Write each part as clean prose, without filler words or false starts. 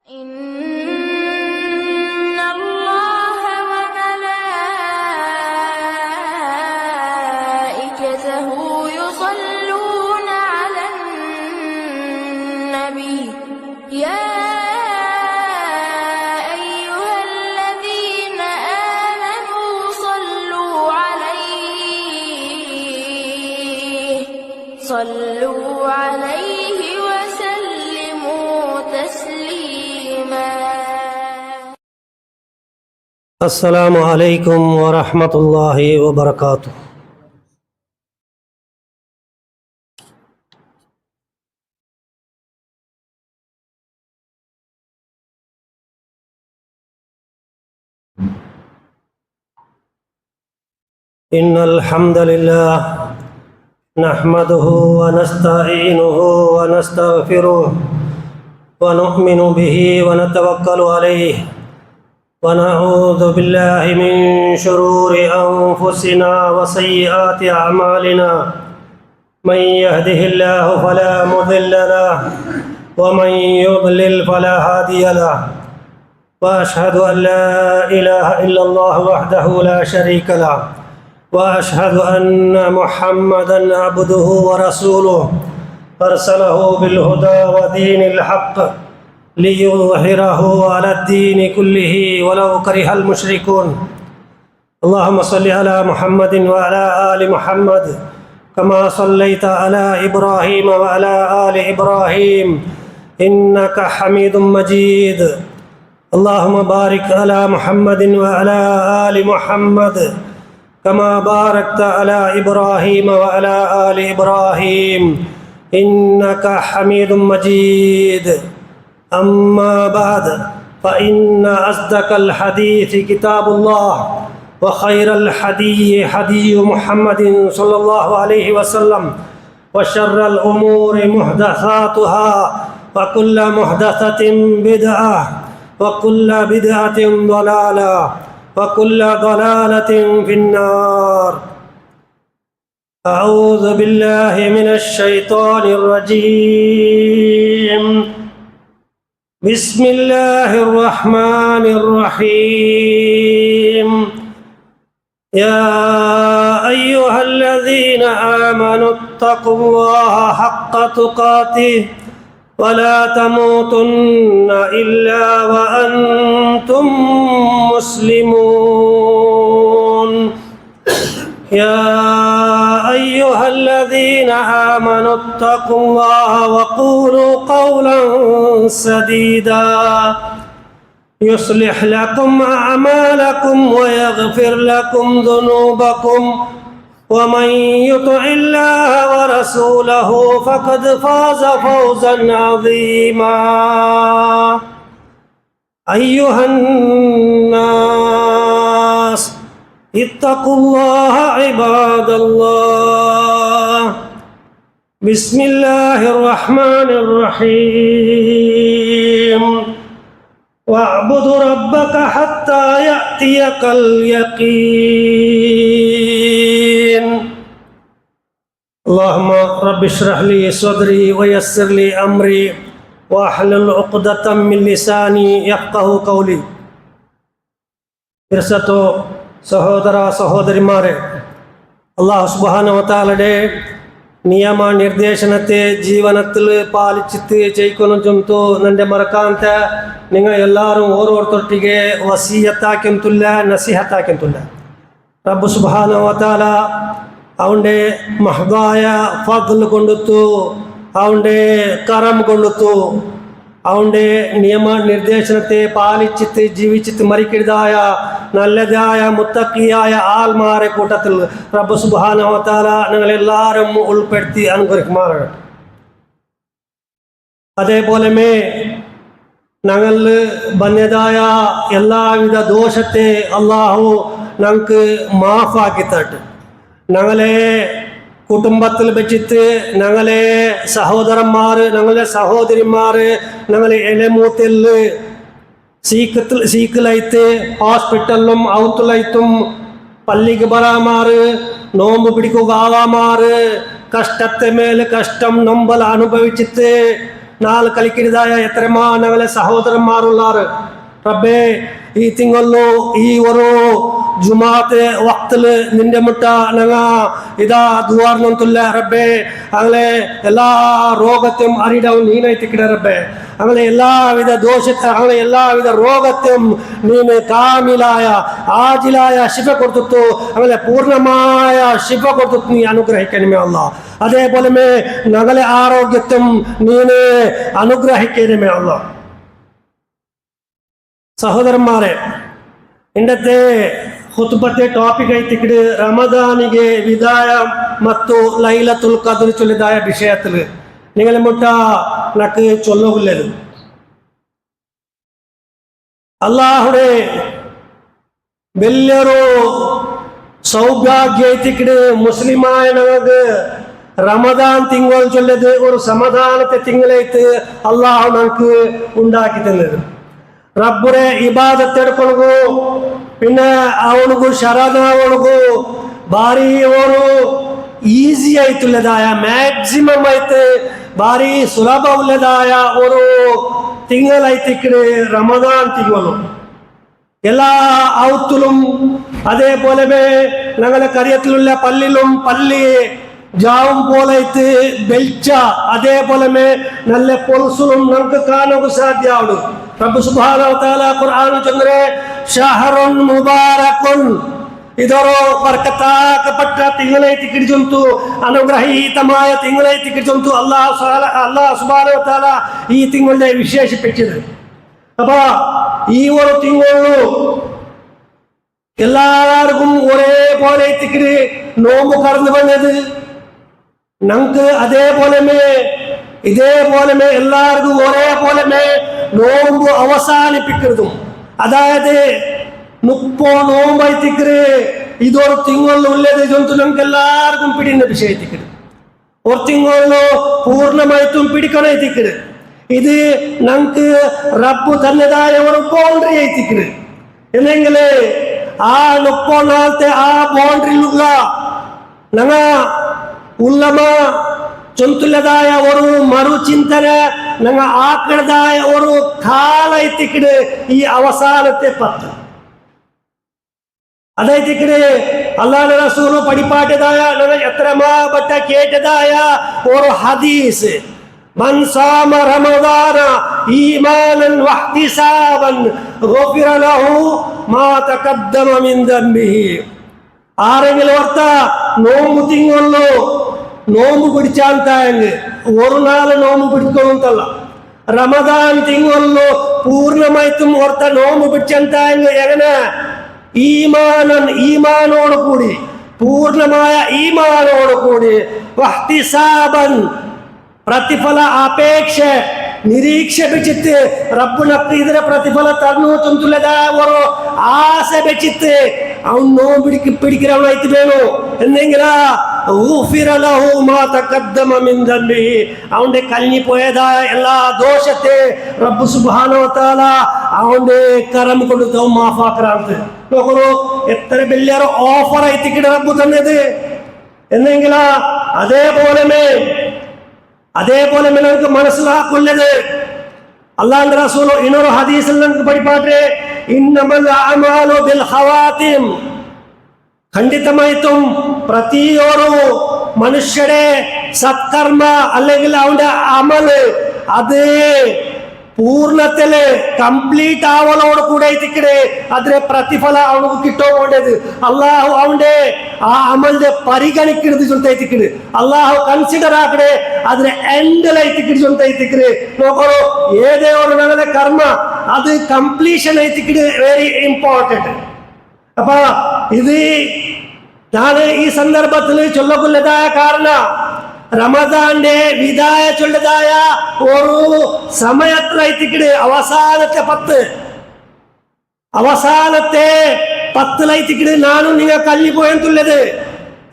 إن الله وملائكته يصلون على النبي يا أيها الذين آمنوا صلوا عليه وسلموا تسليما. السلام عليكم ورحمة الله وبركاته. إن الحمد لله نحمده ونستعينه ونستغفره ونؤمن به ونتوكل عليه ونعوذ بالله من شرور أنفسنا وسيئات أعمالنا. من يهده الله فلا مضل له ومن يضلل فلا هادي له. وأشهد أن لا إله إلا الله وحده لا شريك له وأشهد أن محمدًا عبده ورسوله أرسله بالهدى ودين الحق ليظهره على الدين كله ولو كره المشركون. اللهم صل على محمد وعلى آل محمد كما صليت على إبراهيم وعلى آل إبراهيم إنك حميد مجيد. اللهم بارك على محمد وعلى آل محمد كما باركت على إبراهيم وعلى آل إبراهيم إنك حميد مجيد. أما بعد فإن أصدق الحديث كتاب الله وخير الحدي حدي محمد صلى الله عليه وسلم وشر الأمور محدثاتها وكل محدثة بدعة وكل بدعة ضلالة وكل ضلالة في النار. أعوذ بالله من الشيطان الرجيم. بسم الله الرحمن الرحيم. يا أيها الذين آمنوا اتقوا الله حق تقاته ولا تموتن إلا وأنتم مسلمون. يا أيها الذين آمنوا اتقوا الله وقولوا قولا سديدا يصلح لكم أعمالكم ويغفر لكم ذنوبكم ومن يطع الله ورسوله فقد فاز فوزا عظيما. أيها الناس اتقوا الله عباد الله. بسم الله الرحمن الرحيم. واعبد ربك حتى يأتيك اليقين. اللهم رب اشرح لي صدري ويسر لي أمري واحلل عقدة من لساني يفقه قولي. ഇർസത്തോ സഹോദര സഹോദരിമാരെ, അല്ലാഹു സുബ്ഹാനഹു വ തആലയുടെ ನಿಯಮ ನಿರ್ದೇಶನತೆ ಜೀವನത്തിൽ ಪಾಲಿಸಿತ್ತು ಚೈಕೊನಂತೂ ನಂಡೆ ಮರಕಾಂತ നിങ്ങൾ എല്ലാവരും ഓരോരുത്തർട്ടിಗೆ വസിയത്താക്കില്ല നസിഹത്താക്കില്ല. റബ്ബ് സുബ്ഹാനഹു വ തആല അവൻ്റെ മഹദായ ഫദ്ൽ കൊണ്ടുത്തു, അവൻ്റെ കറം കൊണ്ടുത്തു, അവൻ്റെ നിയമ നിർദ്ദേശനത്തെ പാലിച്ചിട്ട് ജീവിച്ചിട്ട് മരിക്കരുതായ നല്ലതായ മുത്തക്കിയായ ആൽമാരെ കൂട്ടത്തിൽ റബ്ബ് സുബ്ഹാനഹു വ തആല ഞങ്ങളെല്ലാവരും ഉൾപ്പെടുത്തി അനുഗ്രഹിക്കുമാറാകട്ടെ. അതേപോലെ ഞങ്ങൾ വന്നതായ എല്ലാവിധ ദോഷത്തെ അള്ളാഹു ഞങ്ങൾക്ക് മാഫാക്കി തരട്ടെ. ഞങ്ങളെ കുടുംബത്തിൽ വെച്ചിട്ട് ഞങ്ങളെ സഹോദരന്മാർ, ഞങ്ങളെ സഹോദരിമാർ, ഞങ്ങളെ എലമൂത്തിൽ സീക്കിലൈത്ത് ഹോസ്പിറ്റലിലും ഔത്തുലൈത്തും പള്ളിക്ക് ബറാമാർ, നോമ്പ് പിടിക്കുക ആവാമാർ, കഷ്ടത്തെ മേൽ കഷ്ടം നമ്മൾ അനുഭവിച്ചിട്ട് നാല് കളിക്കരുതായ എത്രമാ ഞങ്ങളെ സഹോദരന്മാരുള്ളാറ് റബ്ബേ ഈ തിങ്കളു ഈ ഒരു ജുമാഅത്ത് വക്തില് നിന്റെ മുട്ട ഞങ്ങ ഇതാ ദുവാർന്നുല്ല റബ്ബേ അങ്ങനെ എല്ലാ രോഗത്തും അറിയിടവും നീനെത്തിക്കിട റബ്ബേ അങ്ങനെ എല്ലാവിധ ദോഷത്തെ അങ്ങനെ എല്ലാവിധ രോഗത്തും നീന് കാമിലായ ആജിലായ ശിഫ കൊടുത്തു അങ്ങനെ പൂർണ്ണമായ ശിഫ കൊടുത്തു നീ അനുഗ്രഹിക്കണമേ അല്ല അതേപോലെ ഞങ്ങളെ ആരോഗ്യത്തും നീന് അനുഗ്രഹിക്കണമേ അല്ല സഹോദരന്മാരെ ഇന്നത്തെ ಖುತುಬತೆ ಟಾಪಿಕ್ ಐತಿಕಡೆ ರಮದಾನಿಗೆ ವಿದಾಯ ಮತ್ತು ಲೈಲತುಲ್ ഖദർ ചൊല്ലിയതായ വിഷയത്തിൽ നിങ്ങൾ മുട്ട നക്ക് ചൊല്ലുള്ളത് അല്ലാഹുടെ വലിയൊരു സൗഭാഗ്യ ಐತಿಕಡೆ മുസ്ലിമായ നമുക്ക് റമദാൻ തിങ്കൾ ചൊല്ലത് ഒരു സമാധാനത്തെ തിങ്കളായിട്ട് അല്ലാഹു നമുക്ക് ഉണ്ടാക്കി തന്നത് റബ്ബുരെ ഇബാദത്ത് എടുക്കണു പിന്നെ ಅವನಿಗೂ ಶರಣಾವಣಿಗೂ ಭಾರಿ ಅವರು ಈಸಿ ಆಯ್ತುಲ್ಲದಾಯ ಮ್ಯಾಕ್ಸಿಮಮ್ ಆಯ್ತು ಭಾರಿ ಸುಲಭ ಉಲ್ಲದಾಯ ಅವರು ತಿಂಗಳೈತಿ ಇಕ್ಕಡೆ ರಮದಾನ್ ತಿಂಗಳು ಎಲ್ಲ ഔത്തുലും അതേപോലെ ഞങ്ങളെ കറിയത്തിലുള്ള പള്ളിയിലും പള്ളി ജാവും പോലൈത്ത് വെളിച്ച അതേപോലെ നല്ല പൊറുസും നമുക്ക് കാണുക സാധ്യമാണ് റബ്ബ് സുബ്ഹാനഹു വ തആല ഖുർആൻ ചൊല്ലുന്നേ ഷഹറുൻ മുബാറകുൻ ഇതൊരു ബർക്കത്താക്കപ്പെട്ട തിങ്കളായിട്ട് കിടിച്ചുന്തു അനുഗ്രഹീതമായ തിങ്കളായിട്ട് കിടിച്ചുന്തു അല്ലാഹു സുബ്ഹാനഹു വ തആല ഈ തിങ്കളെ വിശേഷിപ്പിച്ചത് അപ്പൊ ഈ ഒരു തിങ്കളു എല്ലാവർക്കും ഒരേപോലെ നോമ്പ് കടന്നു വന്നത് ഞങ്ങൾക്ക് അതേപോലെ ഇതേപോലെ എല്ലാവർക്കും ഒരേപോലെ നോമ്പ് അവസാനിപ്പിക്കുന്നതും അതായത് 30 നോമ്പായിത്തിക്കറ് ഇതൊരു തിങ്കളിലുള്ളത് ചൊന്തു ഞങ്ങൾക്ക് എല്ലാവർക്കും പിടിയുന്ന വിഷയത്തിക്കറ് ഒരു തിങ്കളിലോ പൂർണ്ണമായിട്ടും പിടിക്കണത്തിക്കറ് ഇത് ഞങ്ങൾക്ക് റബ്ബ് തന്നതായ ഒരു ബൗണ്ടറി ആയിത്തിക്കറ് എന്നെങ്കിൽ ആ 30 നാളത്തെ ആ ബൗണ്ടറിയിലുള്ള ഞങ്ങൾ ഉള്ളമ ചൊന്തുള്ളതായ ഒരു മറുചിന്തന ഞങ്ങൾ ആക്കണതായ ഒരു കാലത്തിക്കട് ഈ അവസാനത്തെ 10 അതായത് അല്ലാഹുവിന്റെ റസൂല് പഠിപ്പാട്ടതായ ഞങ്ങൾ എത്രമാപ്പെട്ട കേട്ടതായ ഒരു ഹദീസ് മൻ സാമ റമദാന ഈമാനൻ വഹ്തിസാബൻ ഗുഫിറ ലഹു മാ തഖദ്ദമ മിൻ ദംബിഹി ആരെങ്കിലും ഓർത്ത നോമ്പ് തിങ്ങുള്ളൂ നോമ്പ് പിടിച്ചാൽ താങ്ക് ഒരു നാല് നോമ്പ് പിടിക്കൊള്ളൂന്തല്ല റമദാൻ തിങ്ങുള്ളൂ പൂർണ്ണമായിട്ടും ഓർത്ത നോമ്പ് പിടിച്ചാൽ താങ്ക് എങ്ങനെ ഈമാനോട് കൂടി പൂർണ്ണമായ ഈമാനോട് കൂടി വഹ്തിസാബൻ പ്രതിഫല അപേക്ഷ നിരീക്ഷ വെച്ചിട്ട് റബ്ബുനക്ക് ഇതിനെ പ്രതിഫലം തന്നു ചൊല്ലുന്നതായ ഒരു ആശ വെച്ചിട്ട് അവൻ നോമ്പ് പിടിக்கிறവനായിട്ട് വേണോ എന്നെങ്കിലാ അവന്റെ കഴിഞ്ഞു പോയതായ എല്ലാ ദോഷത്തെ റബ്ബ് സുബ്ഹാനഹു വ തആല അവന്റെ കരം കൊടുത്ത് മാഫാക്കറാണ് നോക്കൂ എത്ര വലിയൊരു ഓഫർ ആയിട്ട് റബ്ബ് തന്നത് എന്നെങ്കിലാ അതേപോലെ നമുക്ക് മനസ്സിലാക്കുന്നത് അല്ലാഹുവിന്റെ റസൂൽ ഇന്നൊരു ഹദീസിൽ നമുക്ക് പഠിപ്പാട്ടെ ഇന്നമൽ അഅമാലു ബിൽ ഖവാതിം ഖണ്ഡിതമായിട്ടും പ്രതിയൊരു മനുഷ്യരുടെ സത്കർമ്മ അല്ലെങ്കിൽ അവന്റെ അമല് അത് പൂർണ്ണത്തില് കംപ്ലീറ്റ് ആവലോട് കൂടെ അതിന്റെ പ്രതിഫലം അവനക്ക് കിട്ടുകൊണ്ടത് അള്ളാഹു അവന്റെ ആ അമലിന്റെ പരിഗണിക്കുന്നത് ചൊല്ലിക്കണ് അള്ളാഹു കൺസിഡർ ആക്കണേ അതിന്റെ എൻഡിലായിട്ടിക്കണ് ചൊല്ലിക്കണ് നോക്കണോ ഏതേ ഒരു ഞങ്ങളുടെ കർമ്മ അത് കംപ്ലീഷൻ ആയിട്ടിക്കണ് വെരി ഇമ്പോർട്ടന്റ് അപ്പൊ ഇത് ഞാൻ ഈ സന്ദർഭത്തിൽ ചൊല്ലക്കൊല്ലതായ കാരണം റമദാന്റെ വിദായ ചൊല്ലതായ ഒരു സമയത്തിലായിട്ടിക്കണ് അവസാനത്തെ 10 നാനും നിങ്ങൾ കല്ലി പോയെന്നുള്ളത്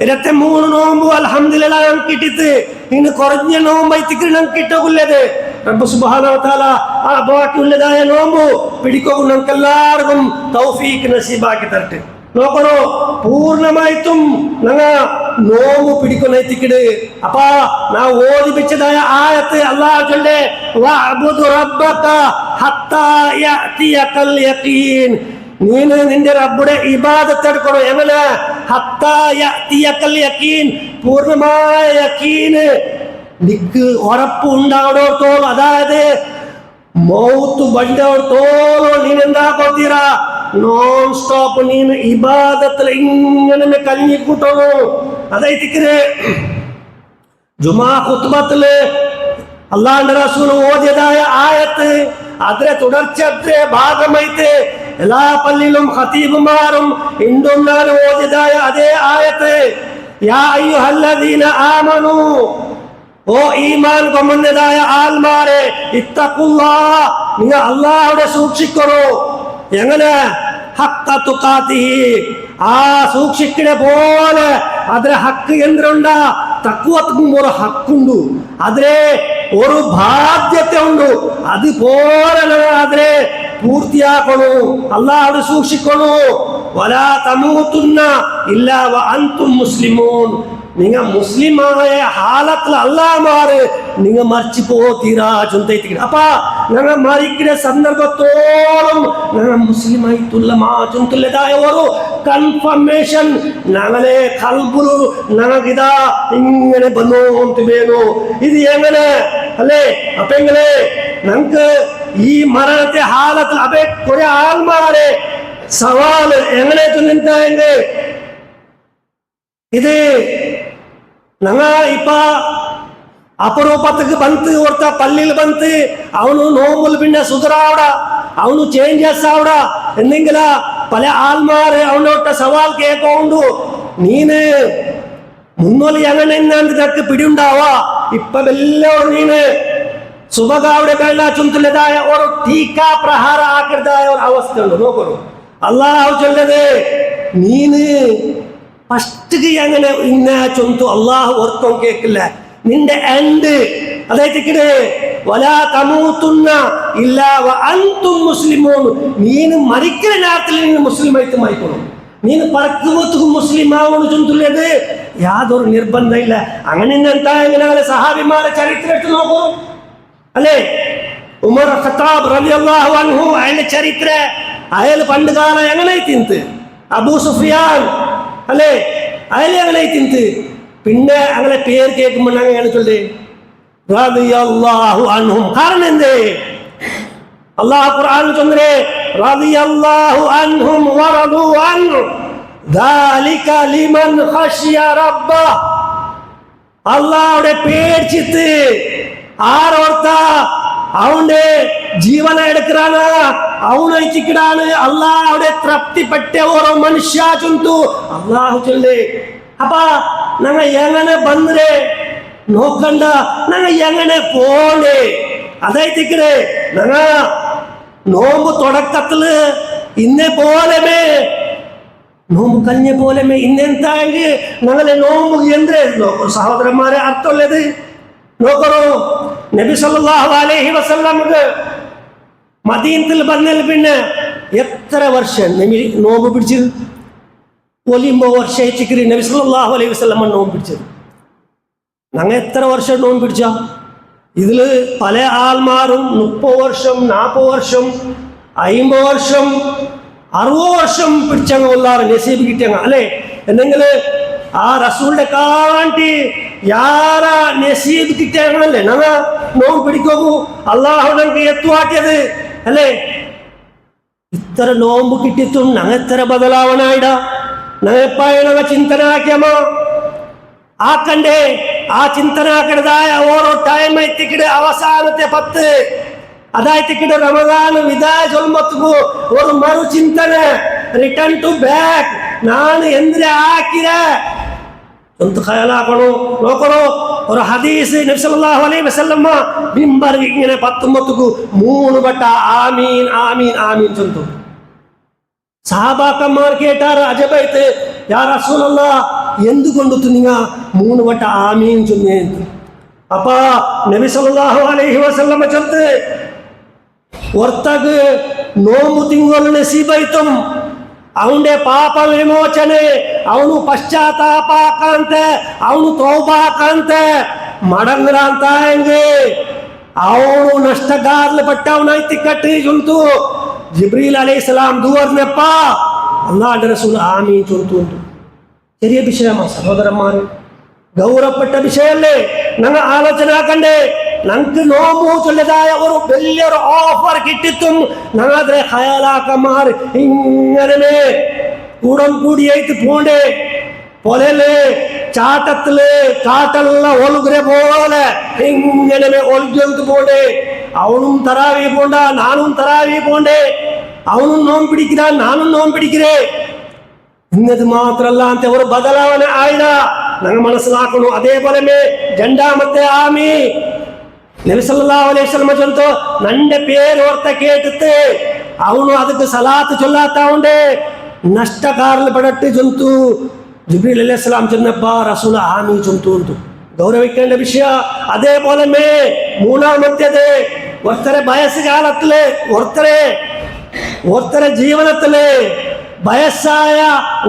23 നോമ്പ് അൽഹംദുലില്ലാഹ് ഞങ്ങൾക്ക് കിട്ടിത്ത് ഇന്ന് കുറഞ്ഞ നോമ്പായിട്ടിക്കണ് ഞങ്ങൾക്ക് കിട്ടുള്ളത് റബ്ബ് സുബ്ഹാനഹു വ തആല ആ ബാക്കിയുള്ളതായ നോമ്പ് പിടിക്കുക ഞങ്ങൾക്ക് എല്ലാവർക്കും തൗഫീഖ് നസീബാക്കി തരട്ടെ നോക്കണോ പൂർണ്ണമായിട്ടും ഞങ്ങൾ നോമ്പ് പിടിക്കുന്ന എത്തിക്കിട്. അപ്പൊ നാ ഓദിപ്പിച്ചതായ ആയത്ത് അല്ലാഹു ചൊല്ലേ വഅബ്ദു റബ്ബക ഹത്താ യഅതിയകൽ യഖീൻ. നീന് നിന്റെ റബ്ബുടെ ഇബാദത്ത് എടുക്കണം. എങ്ങനെ? ഹത്താ യഅതിയകൽ യഖീൻ, പൂർണ്ണമായ യഖീന് നിക്ക് ഉറപ്പ് ഉണ്ടാവണോത്തോളം, അതായത് മൗത്ത് ಬಂದವರ್ತೋളം ನೀನೆಂದಾಕೋತೀರ നോൺ സ്റ്റോപ്പ് നീನು ഇബാദത്തിൽ ഇങ്ങനെ കലിഞ്ഞിക്കൂട്ടണു. അതൈത്തിക്കരെ ജുമാ ഖുത്ബത്തില് അല്ലാഹുവിന്റെ റസൂൽ ഓതിയതായ ആയത്ത് അതിലെ തുടർച്ചത്തെ ഭാഗമായിട്ട് എല്ലാ പള്ളിയിലും ഖതീബുമാരും ഇന്ദുന്നാലും ഓതിയതായ അതേ ആയത്ത് യാ അയ്യുഹല്ലദീന ആമനൂ, ഓ ഈമാൻ കൊമ്പന്നതായ ആൽമാരെ, ഇത്തഖുല്ലാഹ്, നിങ്ങൾ അല്ലാഹുവിനെ സൂക്ഷിക്കണോ. എങ്ങനെ? ഹഖ്ഖ തുഖാതിഹി, ആ സൂക്ഷിക്കണ പോലെ അതിലെ ഹക്ക് എന്തുണ്ടാ? തഖ്വക്കും ഒരു ഹക്കുണ്ട്, അതിലെ ഒരു ബാധ്യത ഉണ്ട്. അതുപോലെ അതിലെ പൂർത്തിയാക്കണു, അല്ലാഹുവിനെ സൂക്ഷിക്കണു. വലാ തമൂതുന്ന ഇല്ലാ വഅൻതും മുസ്ലിമൂൻ, നിങ്ങൾ മുസ്ലിമായ ഹാലത്തിൽ അല്ലാമാറ് നിങ്ങൾ മരിച്ചു പോതീരാ ചുന്തൈത്തിക്കിട. അപ്പൊ ഞങ്ങൾ മരിക്കുന്ന സന്ദർഭത്തോളം ഞങ്ങൾ മുസ്ലിമായിട്ടുള്ള ചുന്തല്ലതായ ഒരു കൺഫർമേഷൻ ഞങ്ങളെ കൽബുലു ഞങ്ങൾക്കിതാ ഇങ്ങനെ വന്നോണ്ടു. ഇത് എങ്ങനെ അല്ലേ? അപ്പൊ എങ്ങനെ ഞങ്ങൾക്ക് ഈ മരണത്തെ ഹാലത്തിൽ അപ്പൊ കുറെ ആൾമാരെ സവാല് എങ്ങനെ ചൊല്ലിട്ടായെങ്കിൽ ഇത് ഞങ്ങൾ ഇപ്പ ಅಪರೂಪಕ್ಕೆ ಬಂತು ಹೊರ್ತ ಪಲ್ಲಿಲ್ ಬಂತು ಅವನು ನೋವುಲ್ ಪಿನ್ನ ಸುಧರಾವಡ ಅವನು ಚೇಂಜಸ್ ಆವಡ ಎಂದಿಂಗಲ പല ആൾമാര് അവനോട്ട് സവാൽ കേൾക്കൊണ്ട് നീന് മുന്നോല് എങ്ങനെ നിനക്ക് പിടിയുണ്ടാവാ ഇപ്പൊ എല്ലാവരും നീന് സുബകാവിടെ വെള്ള ചുന്തലതായ ഒരു ടീക്കാ പ്രഹാര ആക്കരുതായ ഒരു അവസ്ഥ ഉണ്ട്. നോക്കൂ, അള്ളാഹു ചൊല്ലത് നീന് ഫസ്റ്റ് എങ്ങനെ ഇന്ന ചൊന്തു അള്ളാഹു ഓർക്കം കേൾക്കില്ല. നിന്റെ എൻഡ് അതായത് വലാ തമൂതുന്ന ഇല്ലാ വഅൻതും മുസ്ലിമൂൻ, നീന് മരിക്കുന്ന നേരത്തിൽ നീ മുസ്ലിമായിട്ട് മരിക്കണം. നീന് പറക്കുമ്പോഴത്തേക്കും മുസ്ലിം ആവണം ചൊല്ലുന്നത് യാതൊരു നിർബന്ധം ഇല്ല. അങ്ങനെ എന്താ എങ്ങനെ സഹാബിമാരെ ചരിത്രം എടുത്ത് നോക്കൂ അല്ലേ? ഉമർ ഖത്താബ് റളിയല്ലാഹു അൻഹു അയാളുടെ ചരിത്ര അയാൾ പണ്ട് കാലം എങ്ങനെ തിന്ത്, അബൂ സുഫിയാൻ അല്ലേ അയാൾ എങ്ങനെ തിന്ത്. പിന്നെ അങ്ങനെ പേര് കേൾക്കുമ്പോൾ അങ്ങനെ ചൊല്ലേ റളിയല്ലാഹു അൻഹും. കാരണം എന്തേ? അല്ലാഹു ഖുർആനിൽ ചൊന്നേ റളിയല്ലാഹു അൻഹും വറദു അൻഹു ദാലിക ലിമൻ ഖശിയ റബ്ബഹ്. അല്ലാഹുവിനെ പേടിച്ചിട്ട് ആരോർത്ത അവന്റെ ജീവന എടുക്കാണ് അവനെ ചിക്കിടാണ് അല്ലാഹുവിനെ തൃപ്തിപ്പെട്ട ഓരോ മനുഷ്യ ചൊന്തു അല്ലാഹു ചൊല്ലേ. അപ്പ ഞങ്ങൾ എങ്ങനെ ಬಂದ್ರೆ നോക്കണ്ട, ഞങ്ങൾ എങ്ങനെ പോണേ. അതായത് ഞങ്ങ നോമ്പ് തുടക്കത്തില് ഇന്നേ പോലെമേ നോമ്പ് കഴിഞ്ഞ പോലെമേ ഇന്നെന്തായെങ്കിൽ ഞങ്ങളെ നോമ്പ് എന്തേ നോക്കൂ സഹോദരന്മാരെ അർത്ഥമുള്ളത് നോക്കണോ. നബി സല്ലല്ലാഹു അലൈഹി വസല്ലമക്ക് മദീനത്തിൽ വന്നതിൽ പിന്നെ എത്ര വർഷം നബി നോമ്പ് പിടിച്ചത്? 9 വർഷമായിട്ട് നബി സല്ലല്ലാഹു അലൈഹി വസല്ലം നോമ്പ് പിടിച്ചത്. ഞങ്ങൾ എത്ര വർഷം നോമ്പ് പിടിച്ച? ഇതില് പല ആൾമാരും 30 വർഷം 40 വർഷം 50 വർഷം 60 വർഷം പിടിച്ചങ്ങ് കൊള്ളാറ് നസീബ് കിട്ടിയങ്ങ അല്ലേ? എന്തെങ്കിൽ ആ റസൂലിന്റെ കാണ്ടി യാര നസീബ് കിട്ടിയല്ലേ ഞങ്ങ നോമ്പ് പിടിക്കൂ. അള്ളാഹു ഞങ്ങൾക്ക് എത്തുവാട്ടിയത് അല്ലേ? ഇത്ര നോമ്പ് കിട്ടിയിട്ടും ഞങ്ങൾ എത്ര ബദലാവണായിടാ. ഞങ്ങ ചിന്തന ആക്കിയമ്മ ആക്കണ്ടേ. ആ ചിന്തന ആക്കണതായ ഓരോ ടൈം എത്തിക്കിട് അവസാനത്തെ 10 അതായത് റമദാൻ വിദായ ചൊല്ലുമ്പോ ഒരു മറു ചിന്തന റിട്ടേൺ ടു ബാക്ക് ನಾನು ಎಂದ್ರೆ ಹಾಕಿರೆ ಅಂತ ಖಯಾಲಾಕಣೋ ನೋಕಣೋ. ഒരു ഹദീസ് നബി സല്ലല്ലാഹു അലൈഹി വസല്ലം മിമ്പർ ഇങ്ങനെ 19 3 വട്ട ആമീൻ ആമീൻ ആമീൻ ചൊല്ലുന്നു. സഹാബാക്കന്മാർ കേട്ടാറ് അജബൈത്ത് യാ റസൂലല്ലാഹ് എന്തുകൊണ്ട് നിങ്ങൾ 3 വട്ട ആമീൻ ചൊല്ലേ? അപ്പ നബി സല്ലല്ലാഹു അലൈഹി വസല്ലം ചൊല്ല് ಹೊರ್ತಾಗ ನೋವು ತಿಂಗಳು ನಸೀಬಾಯ್ತು ಅವನೇ ಪಾಪ ವಿಮೋಚನೆ, ಅವನು ಪಶ್ಚಾತ್ತಾಪಕ್ಕಂತೆ, ಅವನು ತೌಬಾಕಂತೆ ಮಡಂಗ್ರ ಅಂತ ಹೆಂಗೆ ಅವನು ನಷ್ಟಗಾರ್ಲು ಪಟ್ಟವನೈತಿ ಕಟ್ಟಿ ಚುಂತು ജിബ്രീൽ അലൈഹിസ്സലാം ദുവർന്നപ്പ അല്ലാഹുവിന്റെ റസൂൽ ആമീൻ ചൊല്ലുന്നു. ചെറിയ വിഷയമാണ് സഹോദരന്മാർ, ഗൗരവപ്പെട്ട വിഷയമല്ലേ. ഞങ്ങൾ ആലോചനാക്കണ്ടേ. ഞങ്ങൾക്ക് നോമ്പു ചൊല്ലതായ ഒരു വലിയൊരു ഓഫർ കിട്ടിത്തും ഞങ്ങളെ ഹയാലാക്കന്മാർ ഇങ്ങനെ കൂടം കൂടിയായിട്ട് പോണ്ടേ പോലല്ലേ. ചാട്ടത്തില് കാട്ടുള്ള ഒഴുകുരെ പോലെ ഇങ്ങനെ ഒഴുകി പോണ്ടേ. അവനും തറാവി പോണ്ട, നാനും തറാവി പോണ്ടേ. അവനും നോമ്പ് പിടിക്കാ, നാനും നോമ്പ് പിടിക്കേ. ഇന്നത് മാത്രല്ല ಅಂತ ഒരു ಬದಲಾವಣೆ ಆಯ್ದ ഞങ്ങൾ മനസ്സിലാക്കണം. അതേപോലെ രണ്ടാമത്തെ ആമി നബി സല്ലല്ലാഹു അലൈഹി വസല്ലം ചൊല്ലുന്നു, നന്റെ പേര് ഓർത്ത കേട്ടിട്ട് അവನು ಅದಕ್ಕೆ ಸಲಾತ್ ചൊല്ലാത്തവണ്ടേ നഷ്ടകാറിൽ പെടട്ട് ചൊന്തു. ജിബ്രീൽ അലൈഹിസ്സലാം ചെന്നപ്പ റസൂൽ ആമീൻ ചൊല്ലുന്നു. ഗൗരവിക്കേണ്ട വിഷയ. അതേപോലെ മൂന്നാമത്തേത് ഒരുത്തരെ വയസ്സുകാലത്തില് ഒരുത്തരെ ജീവനത്തില് വയസ്സായ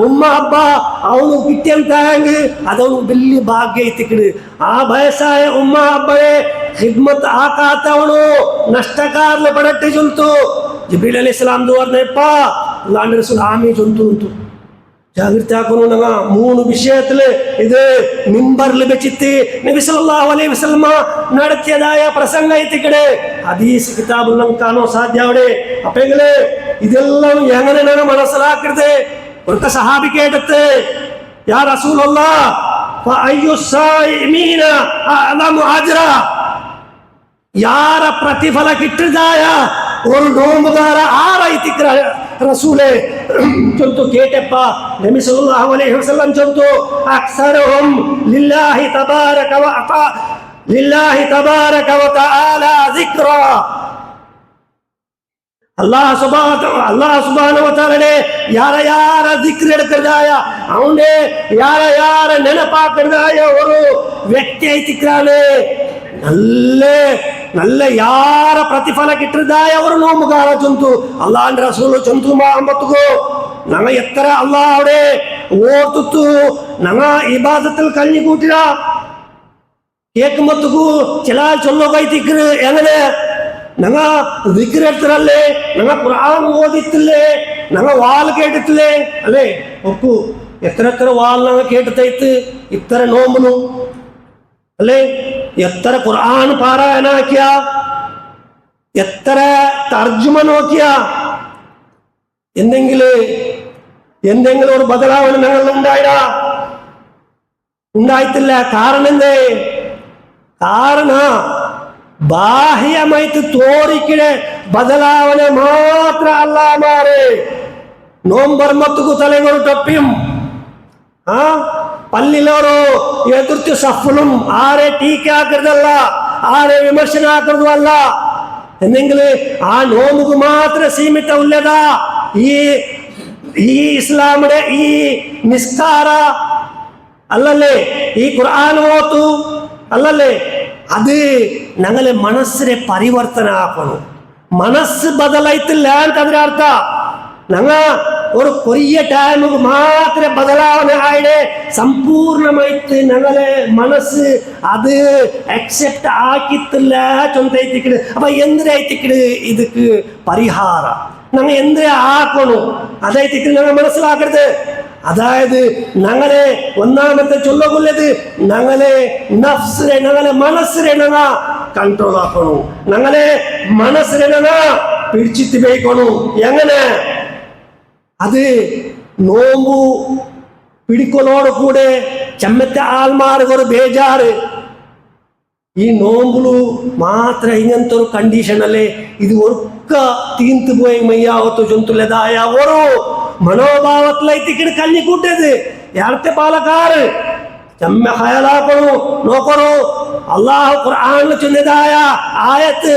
ഉമ്മ അബ്ബ അവನು കിട്ടിയെങ്കിൽ ಅದವನು വലിയ ಭಾಗ್ಯ ಐತಿಕಡು. ಆ ವಯಸ್ಸಾಯ ಉಮ್ಮ ಅಬ್ಬയെ ಖಿದ್ಮತ್ ಆಕಾತವನು ನಷ್ಟಕಾರ್ಲು ಪಡಟ್ಟಿ ಚೊಂತು. ജിബ്രീൽ അലൈഹിസ്സലാം പറഞ്ഞപ്പ അല്ലാഹുവിന്റെ റസൂൽ ആമീൻ ചൊല്ലുന്നു. ജാഗ്രത ആക്കണം. ഞങ്ങൾ മൂന്ന് വിഷയത്തില് ഇത് മിമ്പറിൽ വെച്ചിട്ട് നബി സല്ലല്ലാഹു അലൈഹി വസല്ലം നടത്തിയതായ പ്രസംഗ എത്തിക്കടെ ഹദീസ് കിതാബിൽ നമുക്ക് കാണാൻ സാധ്യവിടെ. അപ്പെങ്കില് ഇതെല്ലാം എങ്ങനെ ഞങ്ങൾ മനസ്സിലാക്കരുത്. ഒരു സഹാബി കേട്ടത്, യാ റസൂലല്ലാഹ് ഫഅയ്യു സായിമീന അഅലമു അജ്റ, യാര പ്രതിഫല കിട്ടതായ ഒരു നോമ്പുകാര ആരായിത്തിക്ര റസൂലേ ചൊല്ലുന്നു. കേട്ടപ്പ നബി സല്ലല്ലാഹു അലൈഹി വസല്ലം ചൊല്ലുന്നു, അക്സറുഹും ലില്ലാഹി തബാരക വ തആല സിക്റ, അല്ലാഹു സുബ്ഹാനഹു വ തആലയുടെ യാര ദിക്ർ എടുക്കുന്നതായ അവന്റെ യാര നെനപ്പാക്കുന്നതായ ഒരു വ്യക്തി ആയിത്തിക്രാണ്. നല്ല ಯಾರ ಪ್ರತಿಫಲ കിട്ടുന്നതായ ഒരു നോമ്പുകാര ചൊന്തു അല്ലാഹുവിന്റെ റസൂൽ ചൊന്തു മാമ്പത്തുകോ ഞങ്ങൾ എത്ര അല്ലാഹുടെ ഓർത്തുത്തു ഞങ്ങൾ ഇബാദത്തിൽ കഴിഞ്ഞു കൂട്ടില്ല കേൾക്കുമ്പത്തുകു ചില ചൊല്ലുകൈത്തിക്കറ് എങ്ങനെ ഞങ്ങൾ ദിക്ർ എടുത്തല്ലേ, ഞങ്ങൾ ഖുർആൻ ഓദിത്തില്ലേ, ഞങ്ങൾ വാൽ കേട്ടിട്ടില്ലേ അല്ലേ. ഒക്കു എത്ര വാൽ ഞങ്ങൾ കേട്ടിത്തൈത്ത് ഇത്ര നോമ്പുന്നു അല്ലേ. എത്ര ഖുർആൻ പാരായണാക്കിയ, എത്ര തർജുമ നോക്കിയ, എന്തെങ്കിലും ഒരു ബദലാവണ ഞങ്ങൾ ഉണ്ടായിട്ടില്ല. കാരണം എന്തേ? കാരണം ബാഹ്യമായിട്ട് തോറിക്കിടെ ബദലാവണ മാത്ര അല്ലാമാരെ നോമ്പർമത്തുക്കു തലകൊരു ടൊപ്പിയും പള്ളിയിലോരോ എതിർത്ത് സഫലും ആരെ ടീക്കാക്കരുതല്ല, ആരെ വിമർശനാക്കരുതല്ല. എന്നെങ്കിൽ ആ നോമ്പുക്ക് മാത്രം സീമിതമില്ലതാ ഈ ഇസ്ലാമിന്റെ ഈ നിസ്കാര അല്ലല്ലേ, ഈ ഖുർആൻ ഓത്തു അല്ലല്ലേ. അത് ഞങ്ങളെ മനസ്സിനെ പരിവർത്തന ആക്കണം. മനസ്സ് ബദലായിട്ടില്ല അതിനർത്ഥ ഞങ്ങൾ ഒരു കൊറിയ ടൈമിൽ മാത്രം ബദലാവണ സമ്പൂർണമായിട്ട് ഞങ്ങളെ മനസ്സ് അത് അക്സെപ്റ്റ് ആക്കിത്തില്ല ചൊന്തൈത്തിക്കട്. അപ്പൊ എന്തിനായിത്തിക്കട് ഇതൊക്കെ പരിഹാര ഞങ്ങൾ എന്തിനാ ആക്കണു അതായിത്തിക്കട് ഞങ്ങൾ മനസ്സിലാക്കരുത്. അതായത് ഞങ്ങളെ ഒന്നാമത്തെ ചൊല്ലുകൊല്ലത് ഞങ്ങളെ നഫ്സിനെ ഞങ്ങളെ മനസ്സിനെ ഞങ്ങൾ കൺട്രോൾ ആക്കണു, ഞങ്ങളെ മനസ്സിനെ ഞങ്ങൾ പിടിച്ചിട്ട് പോയിക്കണു. എങ്ങനെ? അത് നോമ്പു പിടിക്കലോട് കൂടെ ചെമ്മത്തെ ആൾമാർക്ക് ഒരു ബേജാറ്. ഈ നോമ്പുളു മാത്രം ഇങ്ങനത്തെ ഒരു കണ്ടീഷൻ അല്ലേ. ഇത് ഒക്ക തീന്തു പോയി മയ്യാവത്ത് ചൊന്തുള്ളതായ ഓരോ മനോഭാവത്തിലേക്ക് കഞ്ഞി കൂട്ടിയത് യാളത്തെ പാലക്കാറ് ചെമ്മ ഹയലാക്കണു നോക്കണു. അള്ളാഹു ഖുർആനിൽ ചൊന്നതായ ആയത്ത്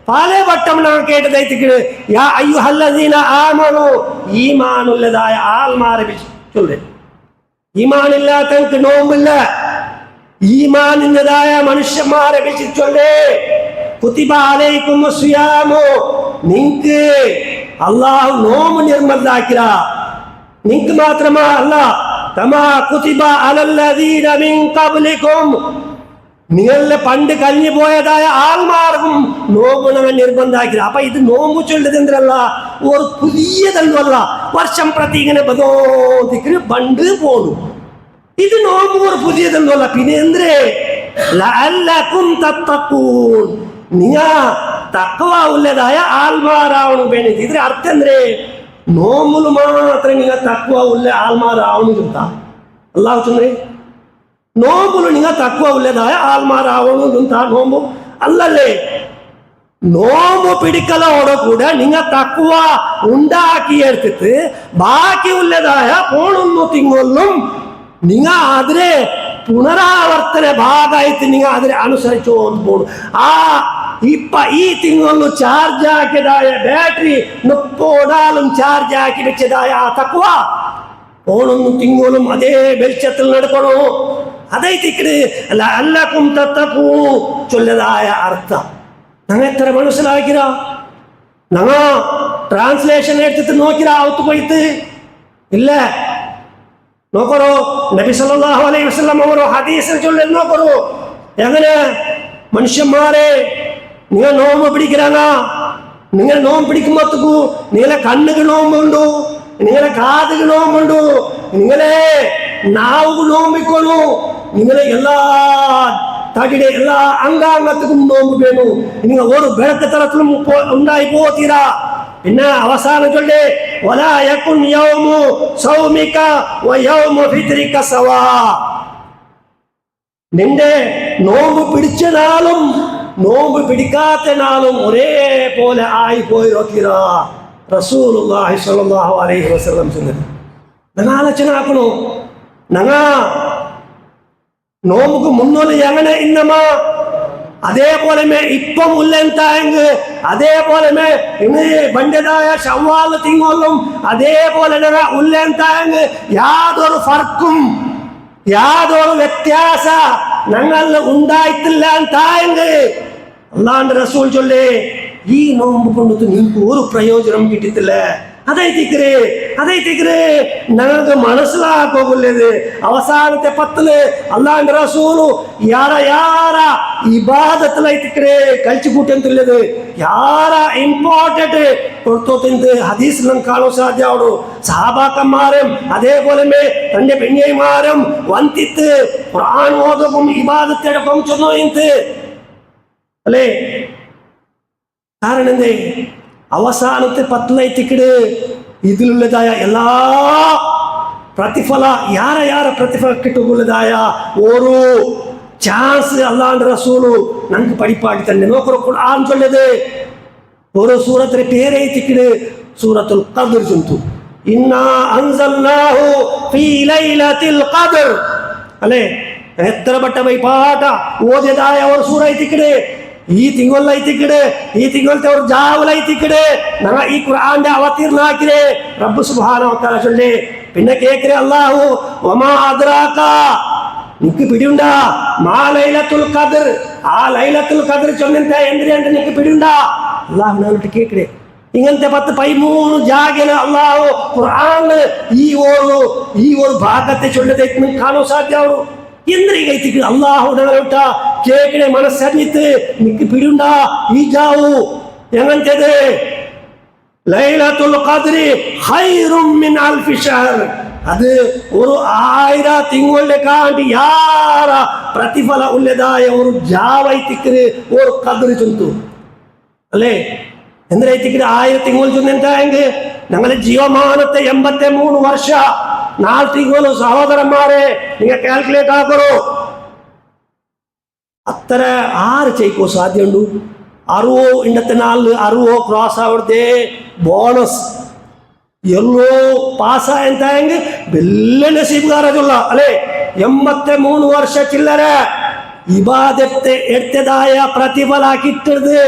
പല വട്ടം നാം കേട്ടതായിത്തിക്കണ്. യാ അയ്യുഹല്ലദീന ആമനു, ഈമാനുള്ളതായ ആൾമാരെ ചൊല്ല്. ഈമാനില്ലാത്തവർക്ക് നോമ്പില്ല. ഈമാനിന്നതായ മനുഷ്യന്മാരെ ചൊല്ലേ. കുതിബ അലൈക്കുമുസ്സിയാമു, നിങ്ങക്ക് അള്ളാഹു നോമ്പ് നിർബന്ധാക്കിയ നിങ്ങൾക്ക് മാത്രമാ അല്ല, കമാ കുതിബ അലല്ലദീന മിൻ ഖബ്ലികും, നിങ്ങളുടെ പണ്ട് കഴിഞ്ഞു പോയതായ ആൾമാർക്കും നോമ്പ് നമ്മൾ നിർബന്ധാക്കി. അപ്പൊ ഇത് നോമ്പ് ചൊല്ലത് എന്തല്ല, ഒരു പുതിയതല്ല, വർഷം പ്രതി ഇങ്ങനെ ബദോദിക്ക് പണ്ട് പോണു. ഇത് നോമ്പ് ഒരു പുതിയതൊന്നുമല്ല. പിന്നെ എന്തേ ലഅല്ലകും തത്തഖൂൻ, നിങ്ങ തഖ്വ ഉള്ളതായ ആൾമാരാവണം വേണ്ടി. ഇതിന്റെ അർത്ഥം എന്തേ, നോമ്പിൽ മാത്രം നിങ്ങൾ തഖ്വ ഉള്ള ആൾമാരാവണം ചെന്താ അല്ലാഹു ചന്ദ്രേ, നോമ്പിൽ നിങ്ങൾ തഖ്വ ഉള്ളതായ ആൾമാരാവണം ചെന്താ നോമ്പ് അല്ലല്ലേ. നോമ്പ് പിടിക്കലോടെ കൂടെ നിങ്ങൾ തഖ്വ ഉണ്ടാക്കിയെടുത്തിട്ട് ബാക്കി ഉള്ളതായ പോണൊന്നു തിങ്ങൊല്ലും നിങ്ങൾ അതിനെ പുനരാവർത്തന ഭാഗമായിട്ട് നിങ്ങൾ അതിനെ അനുസരിച്ചു പോകണം. ആ ഇപ്പൊ ഈ തിങ്ങൊന്നു ചാർജ് ആക്കിയതായ ബാറ്ററി 30 നാളും ചാർജ് ആക്കി വെച്ചതായ ആ തഖ്വ പോണൊന്നു തിങ്ങോളും അതേ വെളിച്ചത്തിൽ നടക്കണോ. അതൈത്തിക്കട് ലഅല്ലകും തത്തഖൂ ചൊല്ലതായ അർത്ഥം ഞങ്ങൾ എത്ര മനസ്സിലാക്കിയ. ഞങ്ങൾ ട്രാൻസ്ലേഷൻ എടുത്തിട്ട് നോക്കിയാ അവത്ത് പോയിട്ട് ഇല്ല. നോക്കറോ നബി സല്ലല്ലാഹു അലൈഹി വസല്ലം ഓരോ ഹദീസിൽ ചൊല്ലി നോക്കറോ, എങ്ങനെ മനുഷ്യന്മാരെ നിങ്ങൾ നോമ്പ് പിടിക്கிறாங்க, നിങ്ങൾ നോമ്പ് പിടിക്കുമ്പോഴത്തേക്കു നിങ്ങളെ കണ്ണുക്ക് നോമ്പുണ്ടു, നിങ്ങളെ കാതുക്ക് നോമ്പുണ്ടു, നിങ്ങളെ നാവുക്ക് നോമ്പിക്കോളൂ, നിങ്ങളെ എല്ലാ തകിടെ എല്ലാ അംഗാംഗത്തിനും നോമ്പ് വേണു. നിങ്ങൾ ഒരു ബെഴക്ക് തരത്തിലും ഉണ്ടായി പോത്തീരാ. പിന്നെ അവസാനം ചൊല്ലേ വലാ യകുൻ യൗമു സൗമിക വയൗമു ഫിത്രിക സവാ, നിന്റെ നോമ്പ് പിടിച്ച നാളും നോമ്പ് പിടിക്കാത്ത നാളും ഒരേപോലെ ആയി പോയി നോക്കിരാ. റസൂലുള്ളാഹി സ്വല്ലല്ലാഹു അലൈഹി വസല്ലം ചൊല്ലുന്നു. നിങ്ങൾ ആലോചന ആക്കണോ, ഞങ്ങ നോമ്പുക്ക് മുന്നോട്ട് എങ്ങനെ ഇന്നമാ അതേപോലെ ഇപ്പം ഉല്ലെന്തായെങ്കിൽ അതേപോലെ പണ്ടതായ ശവ്വാൽ തിങ്ങോളും അതേപോലെ ഉല്ലെന്തായെങ്കിൽ യാതൊരു ഫർക്കും യാതൊരു വ്യത്യാസ ഞങ്ങൾ ഉണ്ടായിട്ടില്ല തായെങ്കിൽ അല്ലാണ്ട് റസൂൽ ചൊല്ലേ ഈ നോമ്പ് കൊണ്ടു നിങ്ങൾക്ക് ഒരു പ്രയോജനം കിട്ടിയിട്ടില്ല. അതൈത്തിക്കരേ ഞങ്ങൾക്ക് മനസ്സിലാക്കോള്ളത്. അവസാനത്തെ 10 അല്ലാണ്ട് റസൂലു യാര ഇബാദത്തിലൈത്തിക്കരേ കഴിച്ചു കൂട്ടുള്ളത് യാര ഇമ്പോർട്ടന്റ് കൊടുത്തോണ്ട് ഹദീസിൽ കാണാൻ സാധ്യമാവൂ. സഹാബാക്കന്മാരും അതേപോലെ തന്റെ പെണ്യന്മാരും വന്തിത്ത് ഖുർആൻ ഓതും ഇബാദത്തെടുക്കും ചൊന്നോയിന്ത് അല്ലേ. കാരണം എന്തേ, അവസാനത്തെ 10 ഇതിലുള്ളതായ എല്ലാ പ്രതിഫല യാര പ്രതിഫല കിട്ടുള്ളതായ ഓരോ ചാൻസ് അല്ലാണ്ട് റസൂലു നമുക്ക് പഠിപ്പാടി തന്നെ നോക്കറ. ഖുർആൻ ചൊല്ലത് ഓരോ സൂറത്തിന്റെ പേരൈത്തിക്കിട് സൂറത്തുൽ ഖദ്ർ ചൊല്ലുന്നു. ഇന്നാ അൻസൽനാഹു ഫീ ലൈലത്തിൽ ഖദ്ർ അല്ലേ. എത്ര വട്ടമായി പാട്ട ഓതിയതായ ഒരു സൂറ ಐತಿക്കിട് ഈ തിങ്കൊല്ലൈത്തിക്കിട് ഈ തിങ്കളത്തെ ഒരു ജാവലൈത്തിക്കിട് ഞങ്ങൾ ഈ ഖുർആന്റെ അവതീർണ ആക്കിരേ റബ്ബ് സുബ്ഹാനഹു വ തആല ചൊല്ലേ. പിന്നെ കേക്കരേ അല്ലാഹു വമാ അദ്റാക, നിനക്ക് പിടിയുണ്ടാ മാ ലൈലത്തുൽ ഖദ്ർ, ആ ലൈലത്തുൽ ഖദ്ർ ചൊല്ലിന്റെ എന്തിനാണ്ട് നിനക്ക് പിടിയുണ്ടാ അല്ലാഹുവിനോട് കേക്കരേ. ഇങ്ങനത്തെ 10-13 ജാഗല് അല്ലാഹു ഖുർആനില് ഈ ഒരു ഭാഗത്തെ ചൊല്ലതെ കാണാൻ സാധ്യമാവൂ. എന്തിനു അള്ളാഹുട കേക്കിനെ മനസ്സറിഞ്ഞിട്ട് നിനക്ക് പിടിയുണ്ടാ ഈ ജാവൂ. എങ്ങനത്തേത് ലൈലത്തുൽ ഖദ്രി ഖൈറും മിൻ അൽഫി ശഹർ, അത് ഒരു 1000 തിങ്കളുടെ കാണ്ടി യാര പ്രതിഫല ഉള്ളതായ ഒരു ജാവൈത്തിക്ക് ഒരു ഖദ്ർ ചൊല്ലുന്നു അല്ലേ. എന്തിനൈത്തിക്ക് 1000 തിങ്കൾ ചൊന്നെങ്കിൽ ഞങ്ങളുടെ ജീവമാനത്തെ 83 വർഷ 4 തിങ്കളും സഹോദരന്മാരെ നിങ്ങൾ കാൽക്കുലേറ്റ് ആക്കണോ. അത്ര ആറ് ചെയ്ക്കോ സാധ്യമുണ്ടു. 60 ഇന്നത്തെ 60 ക്രോസ് ആവട്ടെ ബോണസ് ಎಲ್ಲೋ ಪಾಸ ಅಂತ ಹೆಂಗೆ ಬೆಲ್ಲ ನಸೀಬ್ಗಾರದಿಲ್ಲ ಅಲ್ಲೇ 83 ವರ್ಷ ಚಿಲ್ಲರೆ ಇಬಾದತ್ತೆ ಎಡ್ತೆದಾಯ ಪ್ರತಿಫಲ ಕಿಟ್ಟದು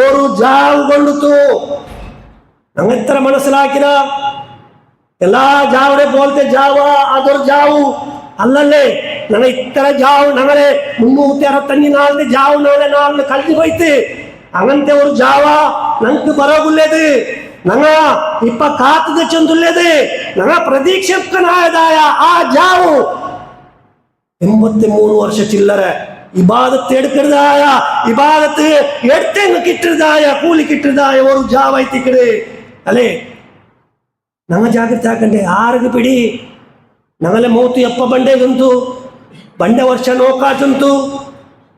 ಓರು ಜಾವು ಗೊಂಡಿತು. ನಂಗೆ ಎತ್ತರ ಮನಸ್ಸಿಲಾಕಿನ ಎಲ್ಲಾ ಜಾವಡೆ ಬೋಲ್ತೆ ಜಾವ ಅದರ ಜಾವು ಅಲ್ಲಲ್ಲೇ ನನಗೆ ಇತ್ತರ ಜಾವು ನಗರೆ 365 ಜಾವು ನಾಳೆ ಕಳೆದು ಹೋಯ್ತು. ಹಂಗಂತೆ ಅವ್ರ ಜಾವ ನಂಗೆ ಬರೋಗುಳ್ಳೇದು ഞങ്ങ ഇപ്പൊ കാത്തു വെച്ചൊന്നുള്ളത് ഞങ്ങ പ്രതീക്ഷക്കനായതായ ആ ജാവു 83 വർഷ ചില്ലറ ഇബാദത്ത് എടുക്കുന്നതായ ഇബാദത്ത് എടുത്തെങ്ങ് കിട്ടുന്നതായ കൂലി കിട്ടുന്നതായ ഒരു ജാവൈത്തിക്കട് അല്ലേ ഞങ്ങ ಜಾಗೃತಿ ಆಕಂಡೆ ಆರಿಗೆ ಬಿಡಿ ഞങ്ങളെ മൂത്ത് എപ്പ ബണ്ടേ ജന്തു ബണ്ട വർഷ നോക്കാത്തുന്തു